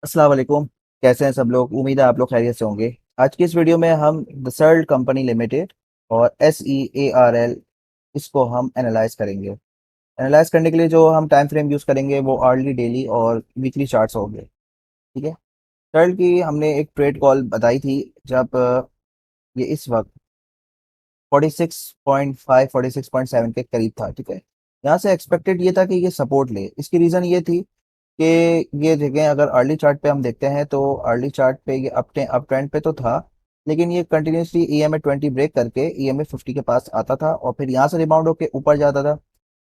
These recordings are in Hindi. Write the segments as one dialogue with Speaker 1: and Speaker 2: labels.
Speaker 1: अस्सलाम वालेकुम। कैसे हैं सब लोग? उम्मीद है आप लोग खैरियत से होंगे। आज की इस वीडियो में हम दसर्ल्ट कंपनी लिमिटेड और SEARL इसको हम एनालाइज करेंगे। एनालाइज करने के लिए जो हम टाइम फ्रेम यूज़ करेंगे वो आवर्ली, डेली और वीकली चार्ट्स होंगे। ठीक है। दसर्ल्ट की हमने एक ट्रेड कॉल बताई थी जब ये इस वक्त 46.5 46.7 के करीब था। ठीक है। यहाँ से एक्सपेक्टेड ये था कि ये सपोर्ट ले। इसकी रीज़न ये थी कि ये जगह अगर अर्ली चार्ट पे हम देखते हैं तो अर्ली चार्ट पे ये अप ट्रेंड पे तो था, लेकिन ये कंटिन्यूसली EMA 20 ब्रेक करके EMA 50 के पास आता था और फिर यहाँ से रिबाउंड होके ऊपर जाता था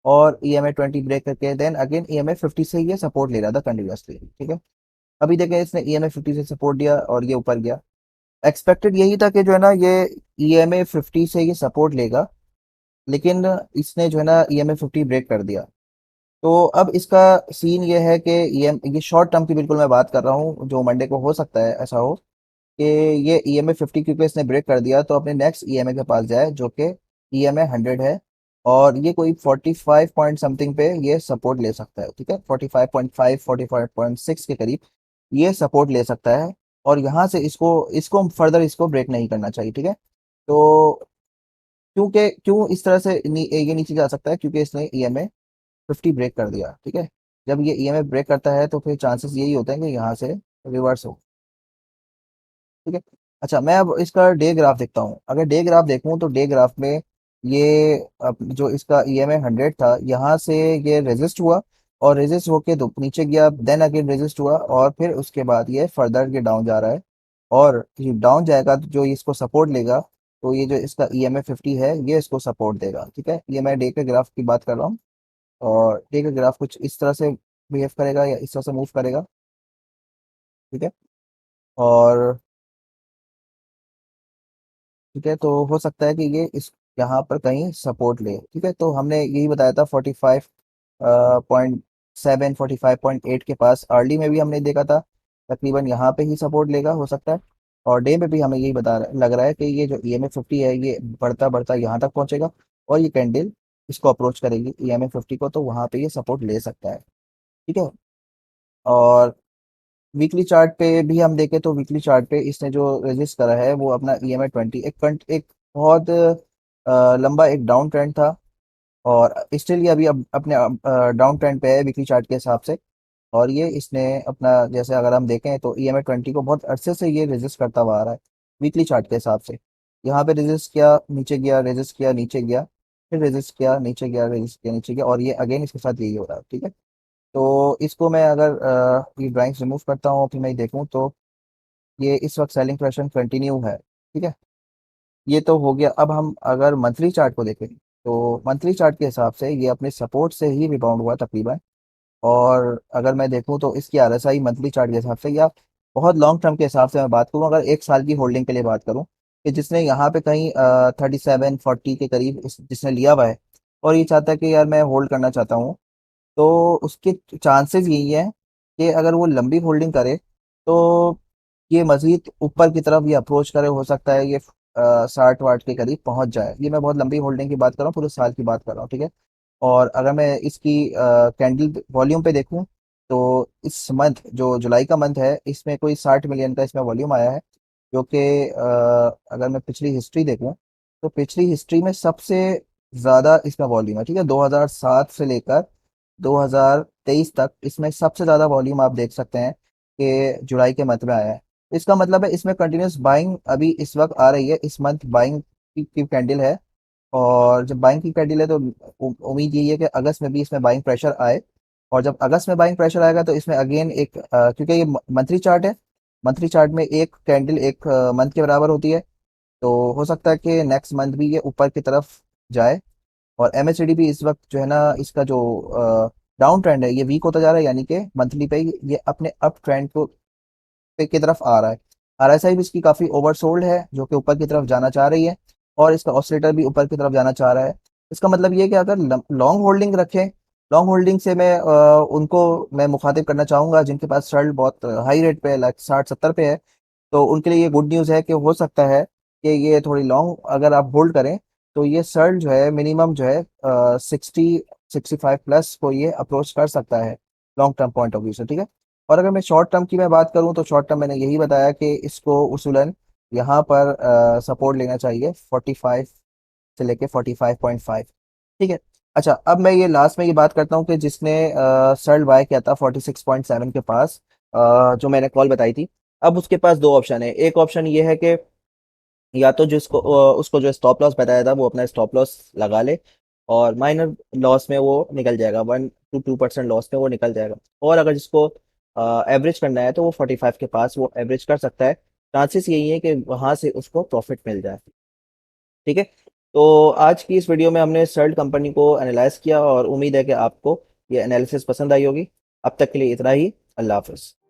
Speaker 1: और EMA 20 ब्रेक करके देन अगेन EMA 50 से ये सपोर्ट ले रहा था कंटिन्यूसली। ठीक है। अभी देखें इसने EMA 50 से सपोर्ट दिया और ये ऊपर गया। एक्सपेक्टेड यही था कि जो है ना ये EMA 50 से ये सपोर्ट लेगा, लेकिन इसने जो है ना EMA 50 ब्रेक कर दिया। तो अब इसका सीन ये है कि ये शॉर्ट टर्म की बिल्कुल मैं बात कर रहा हूँ, जो मंडे को हो सकता है ऐसा हो कि ये EMA 50 क्योंकि इसने ब्रेक कर दिया तो अपने नेक्स्ट EMA के पास जाए जो कि EMA 100 है। और ये कोई 45 पॉइंट समथिंग पे ये सपोर्ट ले सकता है। ठीक है। 45.5 45.6 के करीब ये सपोर्ट ले सकता है और यहाँ से इसको इसको फर्दर इसको ब्रेक नहीं करना चाहिए। ठीक है। तो क्यों इस तरह से ये नीचे जा सकता है? क्योंकि इसने EMA 50 ब्रेक कर दिया। ठीक है। जब ये EMA ब्रेक करता है तो फिर चांसेस यही होते हैं कि यहाँ से रिवर्स हो। ठीक है। अच्छा, मैं अब इसका डे ग्राफ देखता हूँ। अगर डे ग्राफ देखूँ तो डे ग्राफ में ये जो इसका EMA 100 था यहाँ से ये रेजिस्ट हुआ और रेजिस्ट होके नीचे गया, देन अगेन रेजिस्ट हुआ और फिर उसके बाद ये फर्दर ये डाउन जा रहा है। और ये डाउन जाएगा तो जो इसको सपोर्ट लेगा, तो ये जो इसका EMA 50 है ये इसको सपोर्ट देगा। ठीक है। ये मैं डे के ग्राफ की बात कर रहा हूँ और डे का ग्राफ कुछ इस तरह से बिहेव करेगा या इस तरह से मूव करेगा। ठीक है। और ठीक है, तो हो सकता है कि ये इस यहाँ पर कहीं सपोर्ट ले। ठीक है। तो हमने यही बताया था 45.7 45.8 के पास अर्ली में भी हमने देखा था तकरीबन यहाँ पे ही सपोर्ट लेगा हो सकता है। और डे में भी हमें यही लग रहा है कि ये जो EMA 50 है ये बढ़ता बढ़ता यहाँ तक पहुंचेगा और ये कैंडल इसको अप्रोच करेगी EMA 50 को, तो वहाँ पे ये सपोर्ट ले सकता है। ठीक है। और वीकली चार्ट पे भी हम देखें तो वीकली चार्ट पे इसने जो रजिस्ट करा है वो अपना EMA 20 एक बहुत लंबा एक डाउन ट्रेंड था और स्टिल ये अभी अपने डाउन ट्रेंड पे है वीकली चार्ट के हिसाब से। और ये इसने अपना जैसे अगर हम देखें तो EMA 20 को बहुत अरसे से ये रेजिस्ट करता हुआ आ रहा है वीकली चार्ट के हिसाब से। यहाँ पे रेजिस्ट किया, नीचे गया, रेजिस्ट किया, नीचे गया, फिर रेजिस्ट किया, नीचे गया, रेजिस्ट किया, नीचे गया और ये अगेन इसके साथ यही हो रहा है। ठीक है। तो इसको मैं अगर ये ड्राइंग्स रिमूव करता हूँ फिर मैं देखूँ तो ये इस वक्त सेलिंग प्रेशर कंटिन्यू है। ठीक है। ये तो हो गया। अब हम अगर मंथली चार्ट को देखें तो मंथली चार्ट के हिसाब से ये अपने सपोर्ट से ही रिबाउंड हुआ तकरीबन। और अगर मैं देखूँ तो इसकी RSI मंथली चार्ट के हिसाब से या बहुत लॉन्ग टर्म के हिसाब से मैं बात करूँ, अगर एक साल की होल्डिंग के लिए बात करूँ, कि जिसने यहाँ पे कहीं 37 40 के करीब जिसने लिया हुआ है और ये चाहता है कि यार मैं होल्ड करना चाहता हूँ, तो उसके चांसेस यही है कि अगर वो लंबी होल्डिंग करे तो ये मजीद ऊपर की तरफ ये अप्रोच करे, हो सकता है ये 60 वाट के करीब पहुंच जाए। ये मैं बहुत लंबी होल्डिंग की बात कर रहा हूँ, पूरे साल की बात कर रहा हूँ। ठीक है। और अगर मैं इसकी कैंडल वॉल्यूम पे देखूं तो इस मंथ जो जुलाई का मंथ है इसमें कोई 60 मिलियन का इसमें वॉल्यूम आया है, जो कि अगर मैं पिछली हिस्ट्री देखूं तो पिछली हिस्ट्री में सबसे ज़्यादा इसमें वॉल्यूम है। ठीक है। 2007 से लेकर 2023 तक इसमें सबसे ज़्यादा वॉल्यूम आप देख सकते हैं कि जुलाई के मंथ में आया है। इसका मतलब है इसमें कंटिन्यूस बाइंग अभी इस वक्त आ रही है। इस मंथ बाइंग की कैंडल है और जब बाइंग की कैंडल है तो उम्मीद यही है कि अगस्त में भी इसमें बाइंग प्रेशर आए। और जब अगस्त में बाइंग प्रेशर आएगा तो इसमें अगेन एक क्योंकि ये मंथली चार्ट है, मंथली चार्ट में एक कैंडल एक मंथ के बराबर होती है, तो हो सकता है कि नेक्स्ट मंथ भी ये ऊपर की तरफ जाए। और MACD भी इस वक्त जो है ना इसका जो डाउन ट्रेंड है ये वीक होता जा रहा है, यानी कि मंथली पे ये अपने अप ट्रेंड को पे की तरफ आ रहा है। RSI भी इसकी काफ़ी ओवरसोल्ड है जो कि ऊपर की तरफ जाना चाह रही है और इसका ऑसिलेटर भी ऊपर की तरफ जाना चाह रहा है। इसका मतलब ये है कि अगर लॉन्ग होल्डिंग रखें, लॉन्ग होल्डिंग से मैं उनको मैं मुखातिब करना चाहूँगा जिनके पास शर्ट बहुत हाई रेट पे लाइक 60 70 पे है। तो उनके लिए ये गुड न्यूज़ है कि हो सकता है कि ये थोड़ी लॉन्ग अगर आप होल्ड करें तो ये सर्ट जो है मिनिमम जो है 60 65 प्लस को ये अप्रोच कर सकता है long term point of view से। ठीक है। और अगर मैं शॉर्ट टर्म की मैं बात करूं तो शॉर्ट टर्म मैंने यही बताया कि इसको उसूलन यहाँ पर सपोर्ट लेना चाहिए 45 से लेके 45.5। ठीक है। अच्छा, अब मैं ये लास्ट में ये बात करता हूँ कि जिसने सर्ल बाय किया था 46.7 के पास, जो मैंने कॉल बताई थी, अब उसके पास दो ऑप्शन है। एक ऑप्शन ये है कि या तो जिसको उसको जो स्टॉप लॉस बताया था वो अपना स्टॉप लॉस लगा ले, और माइनर लॉस में वो निकल जाएगा, 1 to 2% लॉस में वो निकल जाएगा। और अगर जिसको एवरेज करना है तो वो 45 के पास वो एवरेज कर सकता है। चांसेस यही है कि वहां से उसको प्रॉफिट मिल जाए। ठीक है। तो आज की इस वीडियो में हमने सर्ल्ड कंपनी को एनालाइज किया और उम्मीद है कि आपको ये एनालिसिस पसंद आई होगी। अब तक के लिए इतना ही। अल्लाह हाफिज़।